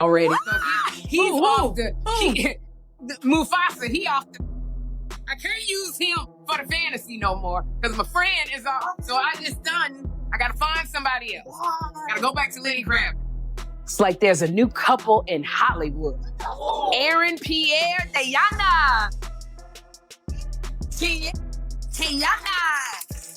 already. So he's off Mufasa, he off the... I can't use him for the fantasy no more because my friend is off. So I gotta find somebody else. Gotta go back to Lenny Crab. It's like there's a new couple in Hollywood. Aaron Pierre, Teyana.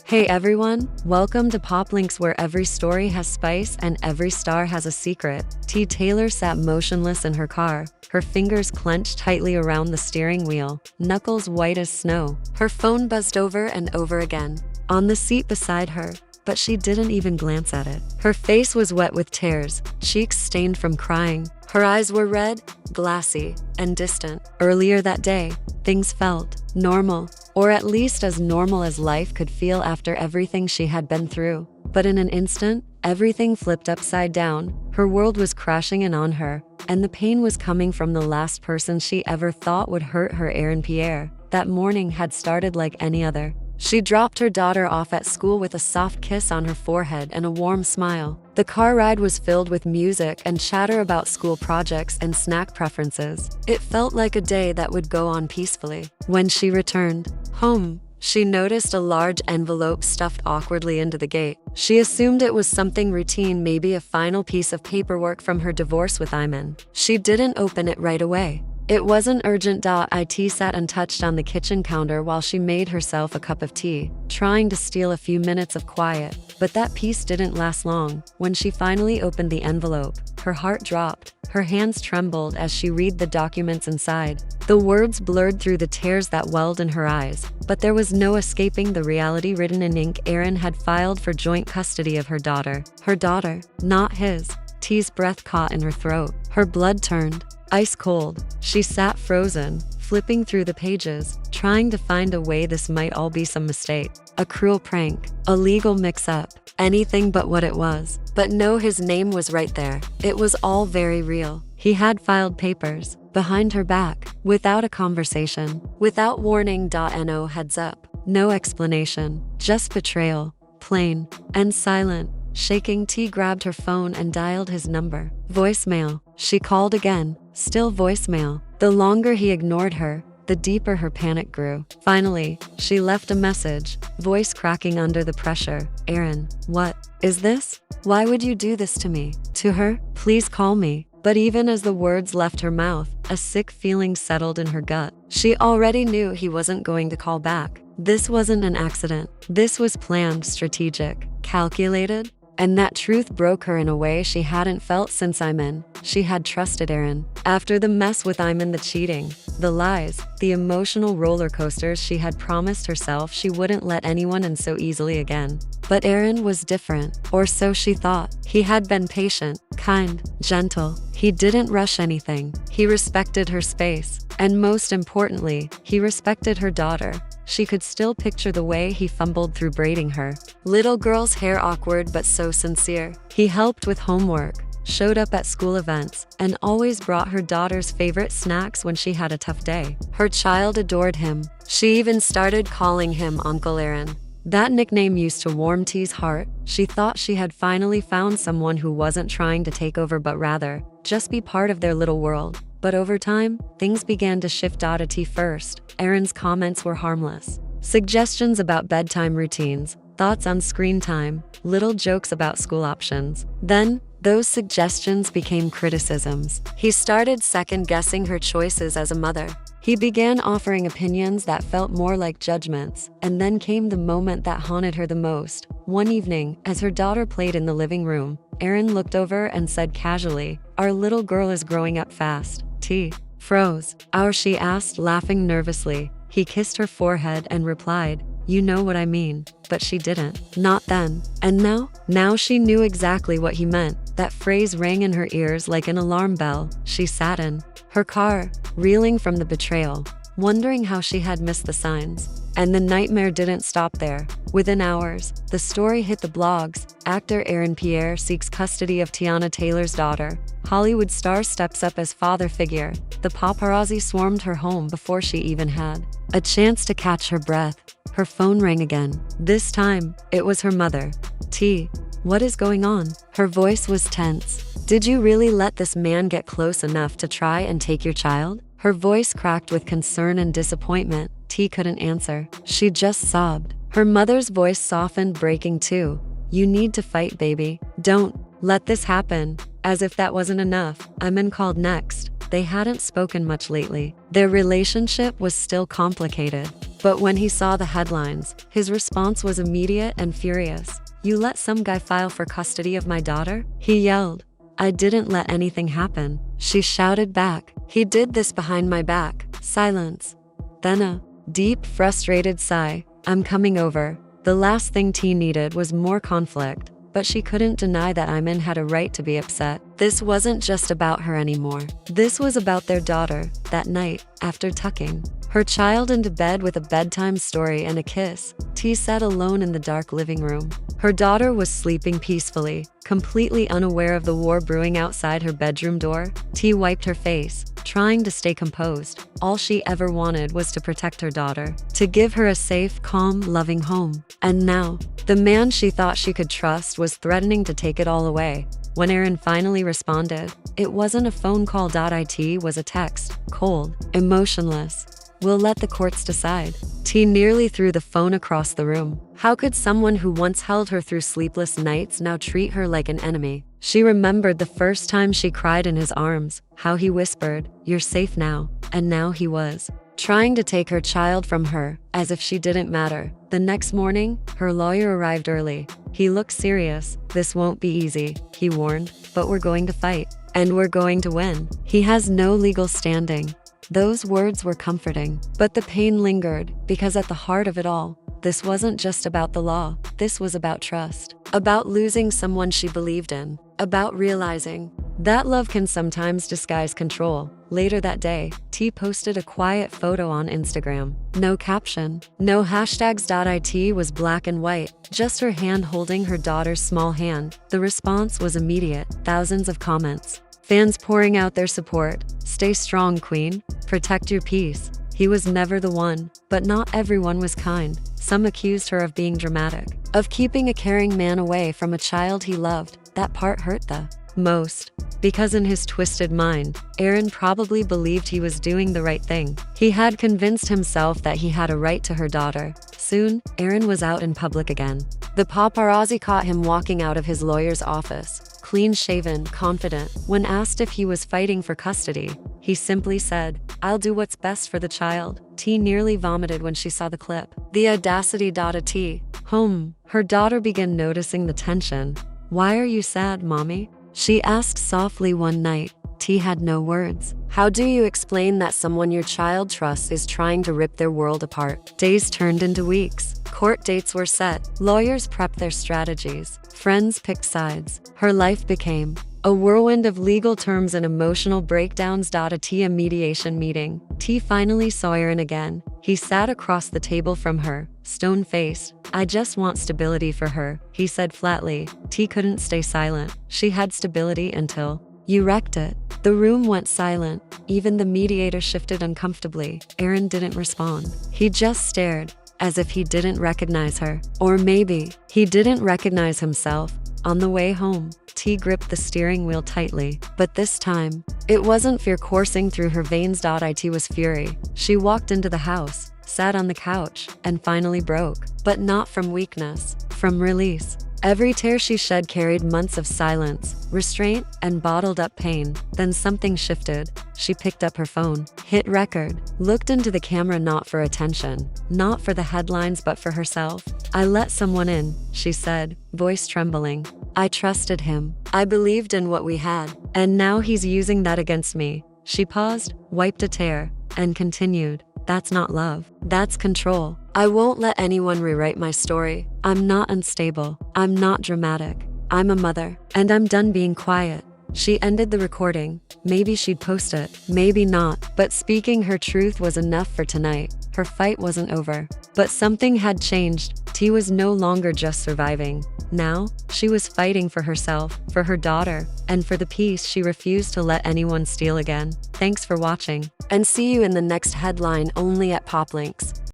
Hey everyone, welcome to Pop Links, where every story has spice and every star has a secret. Teyana Taylor sat motionless in her car, her fingers clenched tightly around the steering wheel, knuckles white as snow. Her phone buzzed over and over again, on the seat beside her, but she didn't even glance at it. Her face was wet with tears, cheeks stained from crying. Her eyes were red, glassy, and distant. Earlier that day, things felt normal, or at least as normal as life could feel after everything she had been through. But in an instant, everything flipped upside down. Her world was crashing in on her, and the pain was coming from the last person she ever thought would hurt her. Aaron Pierre. That morning had started like any other. She dropped her daughter off at school with a soft kiss on her forehead and a warm smile. The car ride was filled with music and chatter about school projects and snack preferences. It felt like a day that would go on peacefully. When she returned home, she noticed a large envelope stuffed awkwardly into the gate. She assumed it was something routine, maybe a final piece of paperwork from her divorce with Iman. She didn't open it right away. It wasn't urgent. It sat untouched on the kitchen counter while she made herself a cup of tea, trying to steal a few minutes of quiet. But that peace didn't last long. When she finally opened the envelope, her heart dropped. Her hands trembled as she read the documents inside. The words blurred through the tears that welled in her eyes, but there was no escaping the reality written in ink. Aaron had filed for joint custody of her daughter. Her daughter, not his. T's breath caught in her throat. Her blood turned ice cold. She sat frozen, flipping through the pages, trying to find a way this might all be some mistake. A cruel prank, a legal mix-up, anything but what it was. But no, his name was right there. It was all very real. He had filed papers behind her back, without a conversation, without warning. No heads up, no explanation, just betrayal, plain and silent. Shaking, T grabbed her phone and dialed his number. Voicemail. She called again, still voicemail. The longer he ignored her, the deeper her panic grew. Finally, she left a message, voice cracking under the pressure. Aaron, what is this? Why would you do this to me? To her? Please call me. But even as the words left her mouth, a sick feeling settled in her gut. She already knew he wasn't going to call back. This wasn't an accident. This was planned, strategic, calculated. And that truth broke her in a way she hadn't felt since Iman. She had trusted Aaron. After the mess with Iman, the cheating, the lies, the emotional roller coasters, she had promised herself she wouldn't let anyone in so easily again. But Aaron was different, or so she thought. He had been patient, kind, gentle. He didn't rush anything. He respected her space. And most importantly, he respected her daughter. She could still picture the way he fumbled through braiding her little girl's hair, awkward but so sincere. He helped with homework, showed up at school events, and always brought her daughter's favorite snacks when she had a tough day. Her child adored him. She even started calling him Uncle Aaron. That nickname used to warm T's heart. She thought she had finally found someone who wasn't trying to take over but rather just be part of their little world. But over time, things began to shift. T first, Aaron's comments were harmless. Suggestions about bedtime routines, thoughts on screen time, little jokes about school options. Then, those suggestions became criticisms. He started second-guessing her choices as a mother. He began offering opinions that felt more like judgments. And then came the moment that haunted her the most. One evening, as her daughter played in the living room, Aaron looked over and said casually, "Our little girl is growing up fast." T froze. "Our?" she asked, laughing nervously. He kissed her forehead and replied, "You know what I mean." But she didn't. Not then. And now? Now she knew exactly what he meant. That phrase rang in her ears like an alarm bell. She sat in her car, reeling from the betrayal, wondering how she had missed the signs. And the nightmare didn't stop there. Within hours, the story hit the blogs. Actor Aaron Pierre seeks custody of Teyana Taylor's daughter. Hollywood star steps up as father figure. The paparazzi swarmed her home before she even had a chance to catch her breath. Her phone rang again. This time, it was her mother. T, what is going on? Her voice was tense. Did you really let this man get close enough to try and take your child? Her voice cracked with concern and disappointment. T couldn't answer. She just sobbed. Her mother's voice softened, breaking too. You need to fight, baby. Don't let this happen. As if that wasn't enough, Emin called next. They hadn't spoken much lately. Their relationship was still complicated. But when he saw the headlines, his response was immediate and furious. You let some guy file for custody of my daughter? He yelled. I didn't let anything happen. She shouted back. He did this behind my back. Silence. Then a deep, frustrated sigh. I'm coming over. The last thing T needed was more conflict, but she couldn't deny that Iman had a right to be upset. This wasn't just about her anymore. This was about their daughter. That night, after tucking her child into bed with a bedtime story and a kiss, T sat alone in the dark living room. Her daughter was sleeping peacefully, completely unaware of the war brewing outside her bedroom door. T wiped her face, trying to stay composed. All she ever wanted was to protect her daughter, to give her a safe, calm, loving home. And now, the man she thought she could trust was threatening to take it all away. When Aaron finally responded, it wasn't a phone call. It was a text, cold, emotionless. We'll let the courts decide. T nearly threw the phone across the room. How could someone who once held her through sleepless nights now treat her like an enemy? She remembered the first time she cried in his arms, how he whispered, "You're safe now," and now he was trying to take her child from her, as if she didn't matter. The next morning, her lawyer arrived early. He looked serious. This won't be easy, he warned, but we're going to fight, and we're going to win. He has no legal standing. Those words were comforting, but the pain lingered, because at the heart of it all, this wasn't just about the law. This was about trust, about losing someone she believed in, about realizing that love can sometimes disguise control. Later that day, T posted a quiet photo on Instagram. No caption, no hashtags. It was black and white, just her hand holding her daughter's small hand. The response was immediate, thousands of comments. Fans pouring out their support. Stay strong, Queen. Protect your peace. He was never the one, but not everyone was kind. Some accused her of being dramatic, of keeping a caring man away from a child he loved. That part hurt the most, because in his twisted mind, Aaron probably believed he was doing the right thing. He had convinced himself that he had a right to her daughter. Soon, Aaron was out in public again. The paparazzi caught him walking out of his lawyer's office, clean-shaven, confident. When asked if he was fighting for custody, he simply said, "I'll do what's best for the child." T nearly vomited when she saw the clip. The audacity. T. Home. Her daughter began noticing the tension. Why are you sad, Mommy? She asked softly one night. T had no words. How do you explain that someone your child trusts is trying to rip their world apart? Days turned into weeks. Court dates were set. Lawyers prepped their strategies. Friends picked sides. Her life became a whirlwind of legal terms and emotional breakdowns. A mediation meeting. T finally saw Aaron again. He sat across the table from her, stone-faced. I just want stability for her, he said flatly. T couldn't stay silent. She had stability until you wrecked it. The room went silent. Even the mediator shifted uncomfortably. Aaron didn't respond. He just stared, as if he didn't recognize her. Or maybe he didn't recognize himself. On the way home, T gripped the steering wheel tightly. But this time, it wasn't fear coursing through her veins. It was fury. She walked into the house, sat on the couch, and finally broke. But not from weakness, from release. Every tear she shed carried months of silence, restraint, and bottled up pain. Then something shifted. She picked up her phone, hit record, looked into the camera, not for attention, not for the headlines, but for herself. I let someone in, she said, voice trembling. I trusted him. I believed in what we had. And now he's using that against me. She paused, wiped a tear, and continued. That's not love. That's control. I won't let anyone rewrite my story. I'm not unstable. I'm not dramatic. I'm a mother, and I'm done being quiet. She ended the recording. Maybe she'd post it, maybe not, but speaking her truth was enough for tonight. Her fight wasn't over. But something had changed. T was no longer just surviving. Now, she was fighting for herself, for her daughter, and for the peace she refused to let anyone steal again. Thanks for watching, and see you in the next headline only at Poplinks.